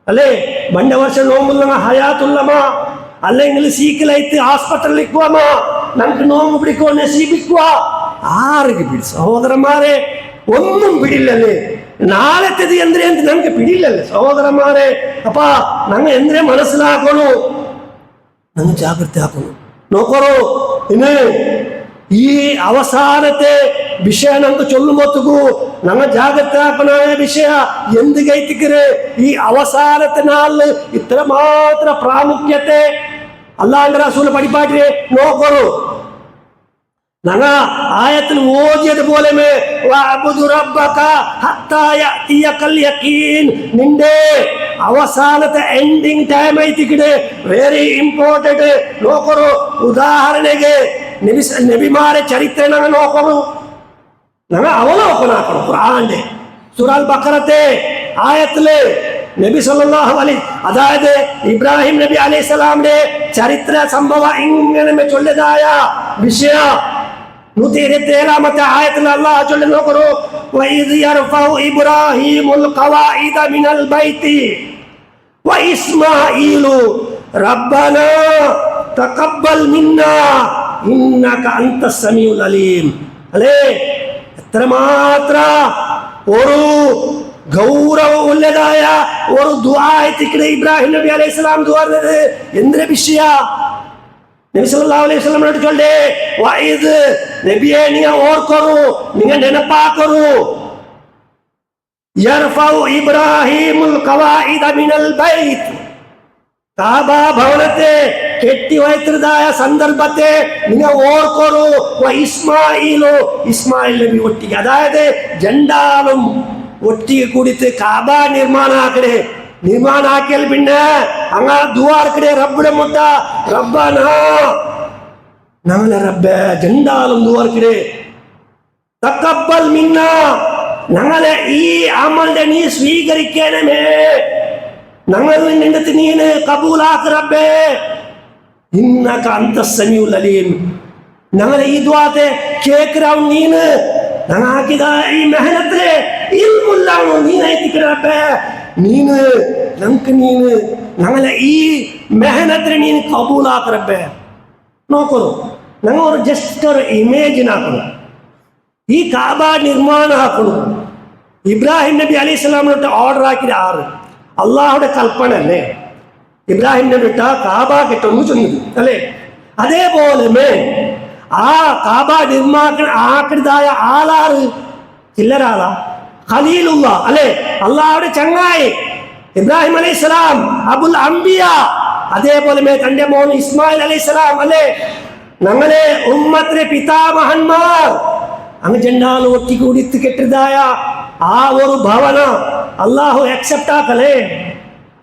അല്ലേ ബണ്ട വർഷ നോമ്പുള്ള ഹയാത്തുള്ളമ അല്ലെങ്കിൽ സീക്കിലായിട്ട് ആസ്പത്രിയിൽ പോവാമ നമുക്ക് നോമ്പ് പിടിക്കോ നസീബിക്കുക ആರಿಗೆ ಬಿಡಿ സഹോദരന്മാരെ ഒന്നും പിടില്ലല്ലേ നാളത്തേത് എന്തിനെ നമുക്ക് പിടിയില്ലല്ലേ സഹോദരന്മാരെ അപ്പ ഞങ്ങൾ എന്തിനെ മനസ്സിലാക്കണു ഞങ്ങൾ ജാഗ്രത ആക്കണു നോക്കറോ ഇന്ന് ഈ അവസാനത്തെ വിഷയ ഞങ്ങൾക്ക് ചൊല്ലുമ്പോത്തಗೂ ഞങ്ങൾ ജാഗ്രത ആക്കണായ വിഷയ എന്ത് കൈത്തിക്കര് ഈ അവസാനത്തെ നാളില് ഇത്ര മാത്ര പ്രാമുഖ്യത്തെ അല്ലാഹുവിന്റെ റസൂൽ പഠിപ്പാട്ടിയെ നോക്കറു ഞങ്ങ ആയത്തിൽ ഓതിയതുപോലെ നിന്റെ അവസാനത്തെ എൻഡിങ് ടൈം ആയിത്തിക്കട് വെരി ഇമ്പോർട്ടന്റ് നോക്കറു ഉദാഹരണಗೆ നബിമാരെ ചരിത്രം ഞങ്ങൾ നോക്കണു ഞങ്ങൾ അവലോകനാക്കണം ഖുർആന്റെ സൂറത്തുൽ ബഖറത്തെ ആയത്തില് നബി സല്ലല്ലാഹു അലൈഹി അതായത് ഇബ്രാഹിം നബി അലൈഹിസ്സലാമിന്റെ ചരിത്ര സംഭവം ഇങ്ങനെ ചൊല്ലിയതായ വിഷയ 127 ആയത്തിൽ അല്ലാഹു ചൊല്ലി നോക്കൂ വഇദ് യർഫഉ ഇബ്രാഹിമുൽ ഖവാഇദ മിനൽ ബൈതി വഇസ്മാഈലു റബ്ബനാ തഖബ്ബൽ മിന്നാ ഇന്നക അൻതസ് സമീഉൽ അലീം അല്ലേ എത്രമാത്ര ഒരു ഗൗരവമുള്ളതായ ഒരു ദുആ എത്തിക്കണ ഇബ്രാഹിം നബി അലൈഹിസ്സലാം ദുആ എന്തിന്റെ വിഷയ നബി സല്ലല്ലാഹു അലൈഹി വസല്ലം ചൊല്ലേ വഇദ് നബിയെ നിങ്ങൾ ഓർക്കറു നിങ്ങൾ നെനപ്പാക്കറു യർഫഉ ഇബ്രാഹിമുൽ ഖവാഇദ മിനൽ ബൈത്ത് കാബ ഭവനത്തെ കെട്ടി വയ്ത്തതായ സന്ദർഭത്തെ നിങ്ങൾ ഓർക്കറു ഇസ്മായിൽ നബി ഒട്ടിಗೆ അതായത് ജണ്ടാലും ഒട്ടിಗೆ കൂടിയിട്ട് കാബ നിർമ്മാണം ആക്കിയാൽ പിന്നെ അങ്ങനെ ദുആർക്കടെ റബ്ബിടെ മുട്ട റബ്ബനാ ഞങ്ങളെ റബ്ബേ ജണ്ടാലും ദുആർക്കടെ തഖബ്ബൽ മിന്നാ ഞങ്ങളെ ഈ അമലിനെ നീ സ്വീകരിക്കണമേ ഞങ്ങൾ നിന്റെ നീന് കബൂലാക്ക് റബ്ബേ ഇന്നക അൻതസ് സമീഉൽ അലീം ഞങ്ങളെ ഈ ദുആത്തെ കേൾക്കറാവ് നീന് ഞങ്ങാക്കിದ ഈ മെഹനത്തിലെ ഇൽമുല്ലാണോ നീനായിത്തിക്കണ റബ്ബേ നീന് ഞങ്ങൾക്ക് നീന് ഞങ്ങളെ ഈ മെഹനത്തിനെ നീന് കബൂലാക്ക് റബ്ബേ നോക്കൂ ഞങ്ങൾ ഒരു ജസ്റ്റ് ഒരു ഇമേജിനാക്കണം ഈ കാബ നിർമ്മാണം ആക്കണം ഇബ്രാഹിം നബി അലൈഹി സ്വലാമിനോട്ട് ഓർഡർ ആക്കിയത് ആറ് അള്ളാഹുടെ കൽപ്പന അല്ലേ ഇബ്രാഹിം നബി കാബ കെട്ടൊന്ന് ചൊന്നത് അല്ലേ അതേപോലെ ആ കാബ നിർമ്മാണം ആക്കരുതായ ആളാറ് ചില്ലരാളാ ഖലീലുള്ള അല്ലേ അള്ളാഹുടെ ചങ്ങായി ഇബ്രാഹിം അലൈഹിസ്സലാം അബുൽ അംബിയ അതേപോലെ തന്റെ മോൻ ഇസ്മായിൽ അലൈഹിസ്സലാം അല്ലേ ഞങ്ങളെ ഉമ്മത്തിലെ പിതാമഹന്മാർ അങ്ങ് ചെണ്ടാൽ ഒട്ടിക്കൂടിത്ത് കെട്ടതായ ആ ഒരു ഭവന അള്ളാഹു അക്സെപ്റ്റ് ആക്കലേ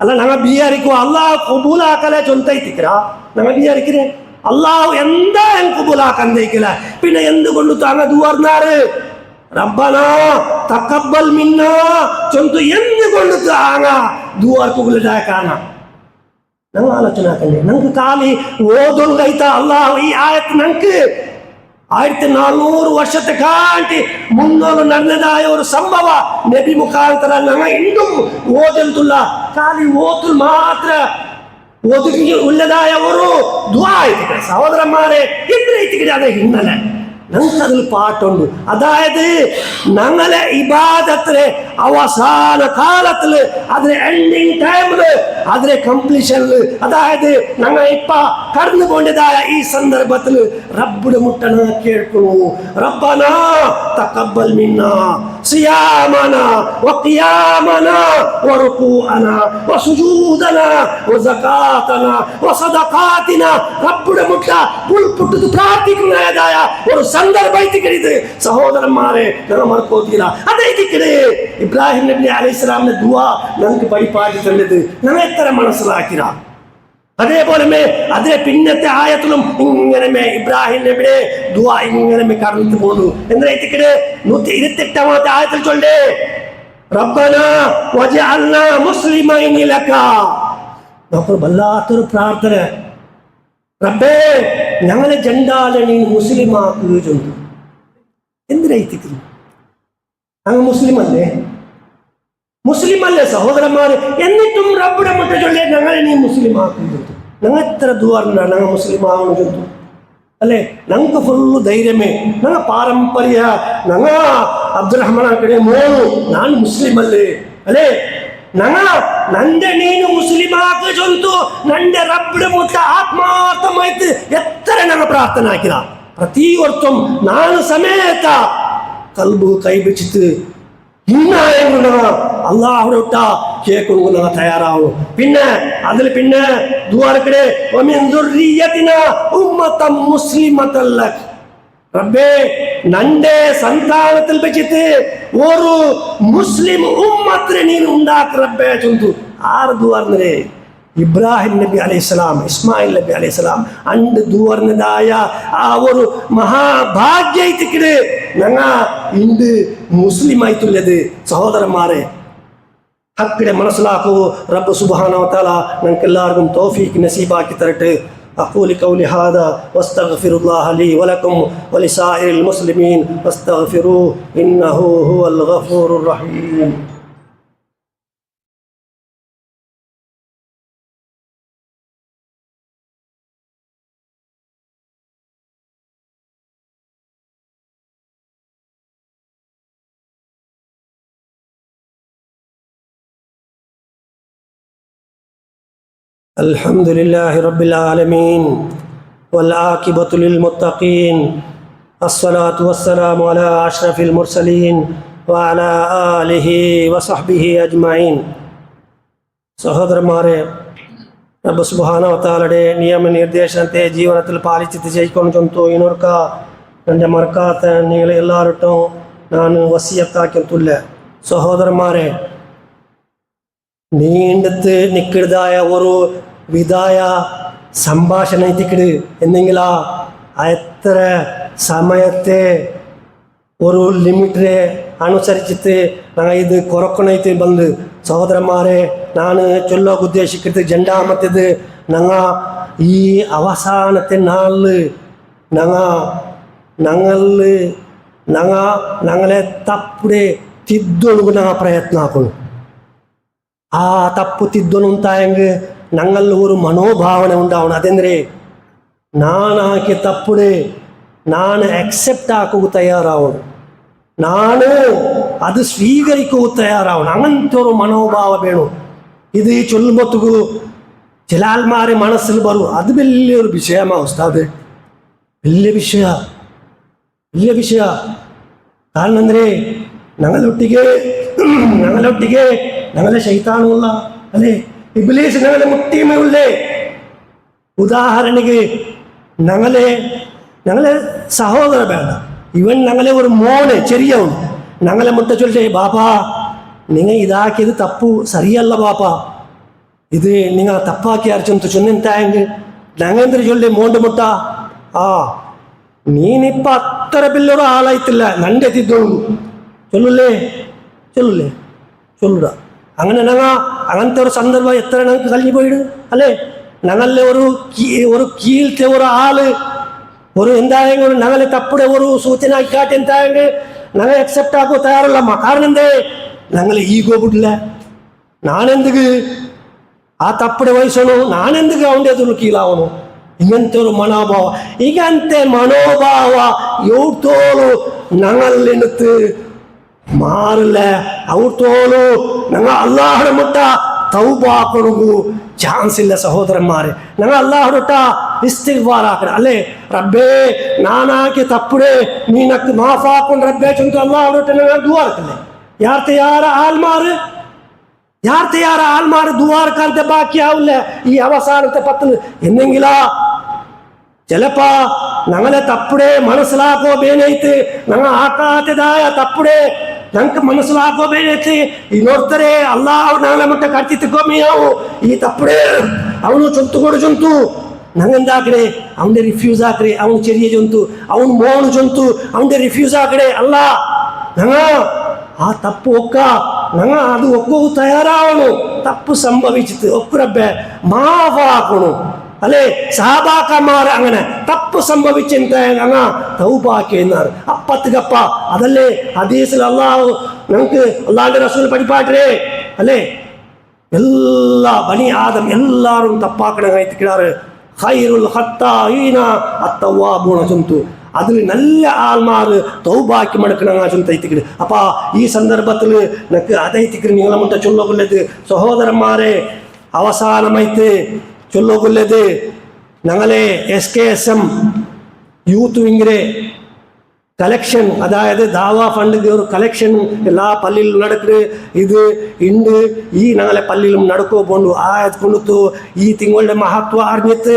അല്ല ഞങ്ങൾ ബിയാരിക്കും അള്ളാഹു കബൂലാക്കലേ ചൊന്തൈത്തിക്കരാ ഞങ്ങൾ ബിയാരിക്കേ അള്ളാഹു എന്തായാലും കബൂലാക്കാൻ തയ്ക്കില്ല പിന്നെ എന്തുകൊണ്ട് താങ്കൾ ദുആർന്നാറ് റബ്ബനാ തഖബ്ബൽ മിന്നാ ചൊന്തു എന്തുകൊണ്ട് താങ്ക ദുആർക്കുകളുടെ കാണാം ഞങ്ങൾ ആലോചന ആക്കണ്ടേ ഞങ്ങൾക്ക് കാലി ഓതുണ്ടായിത്ത അള്ളാഹു ഈ ആയത്ത് ഞങ്ങൾക്ക് 1400 വർഷത്തെ കാട്ടി മുന്നോട്ട് നടന്നതായ ഒരു സംഭവ നബി മുഖാന്തര ഞങ്ങൾ ഇന്നും ഓതുള്ള കാലി ഓത്തിൽ മാത്ര ഒതുങ്ങി ഉള്ളതായ ഒരു ദുആ സഹോദരന്മാരെ എന്തിനായിത്തിക്കട്ടെ അതെ ഇന്നലെ ഞങ്ങൾക്ക് അതിൽ പാട്ടുണ്ട് അതായത് ഞങ്ങളെ ഇബാദത്തിലെ അവസാന കാലത്തില് അതിലെ എൻഡിങ് ടൈമില് അതിലെ കംപ്ലീഷനില് അതായത് ഞങ്ങൾ ഇപ്പൊ കടന്നു പോണ്ടതായ ഈ സന്ദർഭത്തില് റബ്ബുടെ മുട്ടണ കേൾക്കുന്നു റബ്ബനാ തഖബ്ബൽ മിന്നാ സിയാമനാ വഖിയാമനാ വറുകൂഅനാ വസുജൂദനാ വസകാതനാ വസദഖാതിനാ റബ്ബുടെ മുട്ട പുൽപുട്ടു പ്രാർത്ഥിക്കുന്നതായ ഒരു സന്ദർഭത്തിക്കരുത് സഹോദരന്മാരെ ഞങ്ങൾ മറക്കോത്തില്ല അതേക്കിടെ ഇബ്രാഹിം നബി അലൈഹി സ്വലാമിന്റെ ദുആ ഞങ്ങൾക്ക് പഠിപ്പാക്കി തന്നത് ഞങ്ങൾ എത്ര മനസ്സിലാക്കിയ അതേപോലെ അതിലെ പിന്നത്തെ ആയത്തിലും ഇങ്ങനെ ഇബ്രാഹിം നബിയുടെ ദുആ ഇങ്ങനെ കടന്നു പോന്നു. എന്താ 128 ആയത്തിൽ ചൊല്ലേ, റബ്ബനാ വജഅൽനാ മുസ്ലിമൈനി ലക. നമുക്ക് വല്ലാത്തൊരു പ്രാർത്ഥന, റബ്ബേ ഞങ്ങളെ ജണ്ടാലെ നീ മുസ്ലിമാക്കുക ചൊല്ലു. എന്തിനായിത്തിക്കുന്നു? അങ്ങ് മുസ്ലിം അല്ലേ സഹോദരന്മാര്? എന്നിട്ടും റബ്ബിടെ മുട്ട ചൊല്ലേ ഞങ്ങളെ നീ മുസ്ലിമാക്കുക. ഞങ്ങൾ എത്ര ദുആ ഞങ്ങൾ മുസ്ലിം ആവണം ചൊല്ലു അല്ലേ? ഞങ്ങൾക്ക് ഫുള്ളു ധൈര്യമേ, ഞങ്ങൾ പാരമ്പര്യ, ഞങ്ങൾ അബ്ദുറഹ്മാനെ മോനു ನಾನು ಮುಸ್ಲಿಂ ಅಲ್ಲೇ ಅಲ್ಲೇ ನಂದೆ ನೀನು ಮುಸ್ಲಿಂ ಆಗ ಚೊಂತು ನಂದೆ ರಬ್ಬಡ ಮುಟ್ಟ ಆತ್ಮಾರ್ಥಮಾಯ್ತು ಎತ್ತರ ನಂಗೆ ಪ್ರಾರ್ಥನೆ ಹಾಕಿದ ಪ್ರತಿ ವರ್ಷಂ ನಾನು ಸಮೇತ ಕಲ್ಬು ಕೈ ಬಿಚ್ಚಿತ್ತು ഇന്ന അള്ളാഹുട കേൾക്കുന്നു ഞങ്ങൾ തയ്യാറാവും. പിന്നെ അതിൽ പിന്നെ ദുആർക്കടെ റബ്ബേ നന്റെ സന്താനത്തിൽ വെച്ചിട്ട് ഒരു മുസ്ലിം ഉമ്മത്തിനെ നീ ഉണ്ടാക്ക റബ്ബേ ചൊന്തു. ആറ് ദുആർന്നേ ഇബ്രാഹിം നബി അലൈഹിസ്സലാം, ഇസ്മായിൽ നബി അലൈഹിസ്സലാം അണ്ട് ദുആർന്നതായ ആ ഒരു മഹാഭാഗ്യത്തിക്കിടെ ഞങ്ങ ഇണ്ട് മുസ്ലിം ആയിട്ടുള്ളത്. സഹോദരന്മാരെ ഹക്കിടെ മനസ്സിലാക്കൂ. റബ്ബ് സുബ്ഹാനഹു വ തആല ഞങ്ങൾക്ക് എല്ലാവർക്കും തൗഫീഖ് നസീബാക്കി തരട്ടെ. أقول قولي هذا واستغفر الله لي ولكم ولسائر المسلمين فاستغفروه إنه هو الغفور الرحيم. الحمد لله رب العالمين والعاقبة للمتقين الصلاة والسلام على أشرف المرسلين وعلى آله وصحبه أجمعين. സഹോദരന്മാരെ, റബ്ബ് സുബ്ഹാനഹു വ തആലയുടെ നിയമ നിർദ്ദേശത്തെ ജീവിതത്തിൽ പാലിച്ചിട്ട് ചെയ്യിക്കൊണ്ട് ചൊന്തു ഇനോർക്ക എൻ്റെ മറക്കാത്ത നിങ്ങൾ എല്ലാവരും ഞാൻ വസിയത്താക്കിയിട്ടില്ല. സഹോദരന്മാരെ, നീണ്ടത്ത് നിൽക്കുന്നതായ ഒരു വിധായ സംഭാഷണ എത്തിക്കിട് എന്നെങ്കിലാ എത്ര സമയത്തെ ഒരു ലിമിറ്റിനെ അനുസരിച്ചിട്ട് ഞങ്ങൾ ഇത് കുറക്കണത്ത് ಬಂದು സഹോദരന്മാരെ ನಾನು ചൊല്ലോക്ക് ഉദ്ദേശിക്കുന്നത് രണ്ടാമത്തേത് ഞങ്ങൾ ഈ അവസാനത്തെ നാളിൽ ഞങ്ങളെ തപ്പുടെ തിದ್ದൊഴുകു ഞങ്ങൾ പ്രയത്ന ആക്കണം. ആ തപ്പു തിದ್ದൊന്നുണ്ടായെങ്കിൽ ഞങ്ങളിൽ ഒരു മനോഭാവന ഉണ്ടാവണം. അതെന്തേ നാനാക്കി തപ്പുടെ ನಾನು അക്സെപ്റ്റ് ആക്കുക തയ്യാറാവണം, ನಾನು അത് സ്വീകരിക്കുക തയ്യാറാവണം. അങ്ങനത്തെ ഒരു മനോഭാവം വേണം. ഇത് ചൊല്ലുമ്പോഴത്തേക്ക് ചില ആൾമാരെ മനസ്സിൽ വരും, അത് വലിയൊരു വിഷയമാണ് ഉസ്താദ്, വലിയ വിഷയ. കാരണം എന്തേ ഞങ്ങളൊട്ടിಗೆ ഞങ്ങളെ ശൈത്താനുള്ള അല്ലേ ഇബ്ലീസ് ഞങ്ങളെ മുട്ടിയുമേ. ഉദാഹരണക്ക് ഞങ്ങളെ സഹോദര വേണ്ട, ഇവൻ ഞങ്ങളെ ഒരു മോന് ചെറിയവൻ ഞങ്ങളെ മുട്ട ചൊല്ലേ, ബാപ്പാ നിങ്ങൾ ഇതാക്കിയത് തപ്പു സരിയല്ല ബാപ്പാ, ഇത് നിങ്ങൾ തപ്പാക്കി അരച്ചൊന്ന് ചൊന്നിട്ടായെങ്കിൽ ഞങ്ങൾ എന്തൊരു ചൊല്ലേ മോണ്ട് മുട്ട. ആ നീനിപ്പ അത്ര വലിയൊരു ആളായിട്ടില്ല, നന്റെ എത്തിത്തോളൂ ചൊല്ലൂലേ ചൊല്ലുക. അങ്ങനെ അങ്ങനത്തെ ഒരു സന്ദർഭം എത്ര ഞങ്ങൾക്ക് കഴിഞ്ഞു പോയിട് അല്ലേ? ഞങ്ങളെ ഒരു കീഴത്തെ ഒരു ആള് ഒരു എന്തായെങ്കിൽ ഞങ്ങളെ തപ്പുടെ ഒരു സൂചന ആയിക്കാട്ടെ എന്തായെങ്കിൽ ഞങ്ങൾ അക്സെപ്റ്റ് ആക്കുക തയ്യാറല്ല. കാരണം എന്തേ ഞങ്ങൾ ഈഗോ ಬಿಡ್ಲ, ನಾನೆಂದಿಗೆ ಆ ತಪ್ಪಡೆ ವಹಿಸೋನು, ನಾನೆಂದಿಗೆ ಅವನದೇ ಎದುರು ಕೀಲಾವನು. ഇങ്ങനത്തെ ഒരു മനോഭാവ, ഇങ്ങനത്തെ മനോഭാവ എവിടത്തോളൂ ഞങ്ങളിനത്ത് മാറില്ല. അവിടത്തോളൂ ഞങ്ങൾ അള്ളാഹുടെ മുട്ട തൗബാക്കണു ಚಾನ್ಸ್ ಇಲ್ಲ. ಸಹೋದರന്മാരെ, ഞങ്ങൾ അള്ളാഹുട ഇസ്തിഗ്ഫാർ ആക്കണം അല്ലേ? റബ്ബേ നാനാക്കി തപ്പുടെ നീനക്ക് മാഫാക്കും റബ്ബേ ചൊന്തു അള്ളാഹുട ഞങ്ങൾ ദുആ ചെയ്യല്ലേ. ಯಾರ ಆಲ್ಮಾರು ದುವಾರ್ಕಂತೆ ಬಾಕಿ ಆವಿಲ್ಲ ಈ ಅವಸಾನത്തെ 10 എന്നെങ്കിലാ ചിലപ്പോ ഞങ്ങളെ തപ്പുടെ മനസ്സിലാക്കോ ബേനയിത്ത് ഞങ്ങൾ ആക്കാത്തതായ തപ്പുടെ ನಂಗೆ ಮನಸ್ಸಲಾಗೋಬೇಕೈತಿ ಈ ನೋಡ್ತಾರೆ ಅಲ್ಲಾಹ್ ನಾಳೆ ಮಟ್ಟ ಕರ್ತಿತ್ಕೊಮ್ಮೆ ಅವು ಈ ತಪ್ಪಡೆ ಅವನು ಚೊಂತುಕೊಡು ಜಂತು ನಂಗಂದಾಕಡೆ ಅವನೇ ರಿಫ್ಯೂಸ್ ಆಕಡೆ ಅವನು ಚೆರಿಯ ಜಂತು ಅವನು ಮೋನು ಜಂತು ಅವನೇ ರಿಫ್ಯೂಸ್ ಆಕಡೆ ಅಲ್ಲ ನಂಗ ಆ ತಪ್ಪು ಒಕ್ಕ ನಂಗ ಅದು ಒಕ್ಕೂ ತಯಾರಾವನು തപ്പ് സംഭവിച്ചിട്ട് ഒക്കുറബ്ബെ മാഫാക്കണു അല്ലേ സഹാബാക്കന്മാർ അങ്ങനെ തപ്പ് സംഭവിച്ചെന്താ അങ്ങ തൗബാക്കിയെന്നാണ് അപ്പത്തുകപ്പ അതല്ലേ ഹദീസിൽ അള്ളാഹു നമുക്ക് അള്ളാഹുവിന്റെ റസൂൽ പഠിപ്പാട്ടേ അല്ലേ എല്ലാ ബനി ആദം എല്ലാവരും തപ്പാക്കണാറ് ഖൈറുൽ ഖത്താഈന അത്തവാബൂന ചുന്തു അതിൽ നല്ല ആൾമാർ തൗബാക്കി മടക്കണങ്ങ ചുന്തൈത്തിക്കിട് അപ്പ ഈ സന്ദർഭത്തിൽ നക്ക് അതൈത്തിക്കിട് നിങ്ങളെ മുട്ട ചൊല്ലുകൊല്ലത് സഹോദരന്മാരെ അവസാനമായിട്ട് ചൊല്ലുകൊല്ലത് ഞങ്ങളെ SKSM യൂത്ത് വിങ്ങിലെ കലക്ഷൻ അതായത് ദാവാ ഫണ്ടിൻ്റെ ഒരു കലക്ഷൻ എല്ലാ പള്ളിയിലും നടക്കുന്നത് ഇത് ഉണ്ട് ഈ ഞങ്ങളെ പള്ളിയിലും നടക്കോ പോണ്ടു ആയത് കൊണ്ടു ഈ തിങ്ങളുടെ മഹത്വം അറിഞ്ഞിട്ട്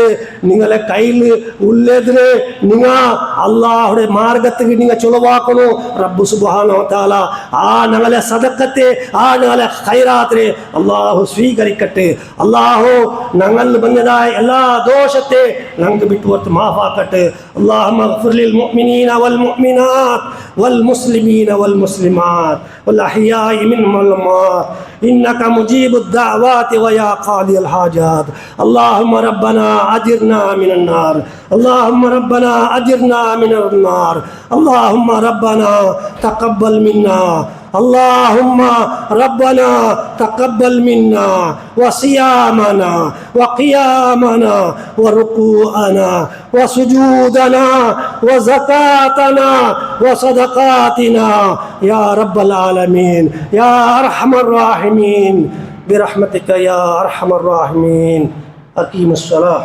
നിങ്ങളെ കയ്യിൽ ഉള്ളതിന് നിങ്ങൾ അള്ളാഹുടെ മാർഗത്തിൽ നിങ്ങൾ ചുളവാക്കണു റബ്ബു സുബ്ഹാനഹു വ തആല ആ ഞങ്ങളെ സദഖത്തെ ആ ഞങ്ങളെ ഖൈറാത്തിനെ അള്ളാഹു സ്വീകരിക്കട്ടെ അള്ളാഹു ഞങ്ങൾ വന്നതായ എല്ലാ ദോഷത്തെ ഞങ്ങൾക്ക് വിട്ടുപുറത്ത് മാഫാക്കട്ടെ അല്ലാഹുമ്മ ഗ്ഫിർ ലിൽ മുഅ്മിനീന വൽ മുഅ്മിനാത്ത് والمسلمين والمسلمات والأحياء منهم والأموات إنك مجيب الدعوات ويا قاضي الحاجات اللهم ربنا أجرنا من النار اللهم ربنا أجرنا من النار اللهم ربنا تقبل منا اللهم ربنا تقبل منا وصيامنا وقيامنا وركوعنا وسجودنا وزكاتنا وصدقاتنا يا رب العالمين يا أرحم الراحمين برحمتك يا أرحم الراحمين أقيم الصلاة